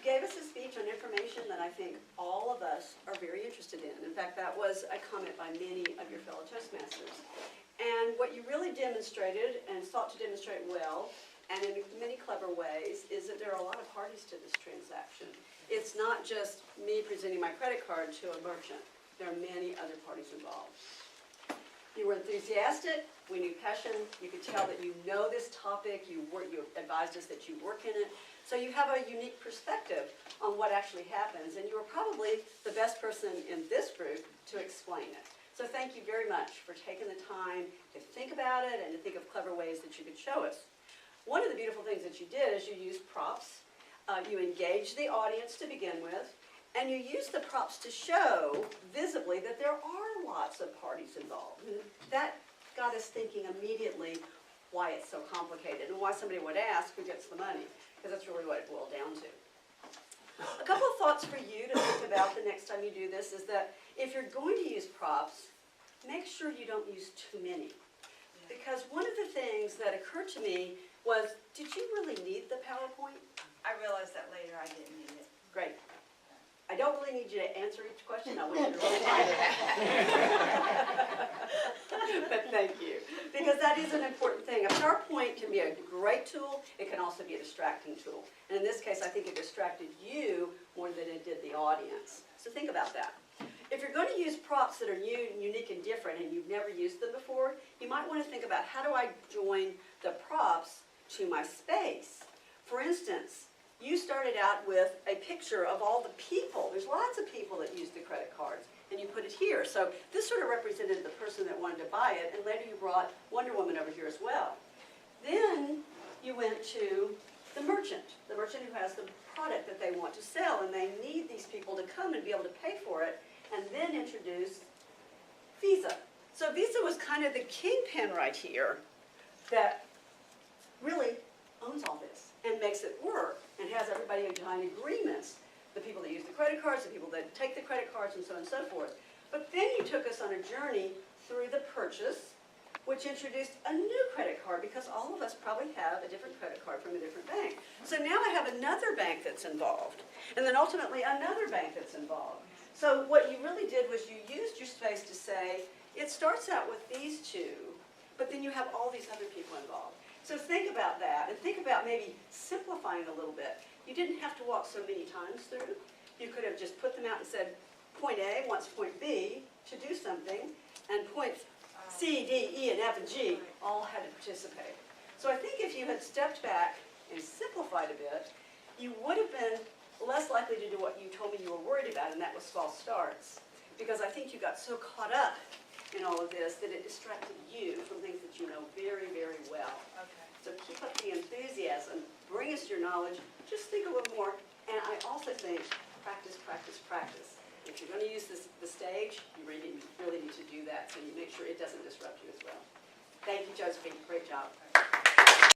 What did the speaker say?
you gave us a speech on information that I think all of us are very interested in. In fact, that was a comment by many of your fellow Toastmasters. And what you really demonstrated, and sought to demonstrate well, and in many clever ways, is that there are a lot of parties to this transaction. It's not just me presenting my credit card to a merchant. There are many other parties involved. You were enthusiastic, we knew passion, you could tell that you know this topic, you advised us that you work in it, so you have a unique perspective on what actually happens, and you were probably the best person in this group to explain it. So thank you very much for taking the time to think about it and to think of clever ways that you could show us. One of the beautiful things that you did is you used props. You engaged the audience to begin with, and you used the props to show visibly that there are lots of parties involved. And that got us thinking immediately why it's so complicated and why somebody would ask who gets the money, because that's really what it boiled down to. A couple of thoughts for you to think about the next time you do this is that if you're going to use props, make sure you don't use too many. Because one of the things that occurred to me was, did you really need the PowerPoint? I realized that later I didn't need it. Great. I don't really need you to answer each question. I want you to really find it. But thank you. Because that is an important thing. A PowerPoint can be a great tool. It can also be a distracting tool. And in this case, I think it distracted you more than it did the audience. So think about that. If you're going to use props that are new, unique, and different, and you've never used them before, you might want to think about how do I join the props to my space. For instance, you started out with a picture of all the people. There's lots of people that use the credit cards, and you put it here. So this sort of represented the person that wanted to buy it, and later you brought Wonder Woman over here as well. Then you went to the merchant who has the product that they want to sell, and they need these people to come and be able to pay for it, and then introduce Visa. So Visa was kind of the kingpin right here that really owns all this and makes it work and has everybody behind agreements, the people that use the credit cards, the people that take the credit cards, and so on and so forth. But then you took us on a journey through the purchase, which introduced a new credit card, because all of us probably have a different credit card from a different bank. So now I have another bank that's involved, and then ultimately another bank that's involved. So what you really did was you used your space to say, it starts out with these two, but then you have all these other people involved. So think about that, and think about maybe simplifying a little bit. You didn't have to walk so many times through. You could have just put them out and said, point A wants point B to do something, and points C, D, E, and F, and G all had to participate. So I think if you had stepped back and simplified a bit, you would have been less likely to do what you told me you were worried about, and that was false starts. Because I think you got so caught up in all of this that it distracted you from things that you know very, very well. Okay. So keep up the enthusiasm, bring us your knowledge, just think a little more, and I also think practice, practice, practice. If you're going to use the stage, you really need to do that so you make sure it doesn't disrupt you as well. Thank you, Josephine. Great job.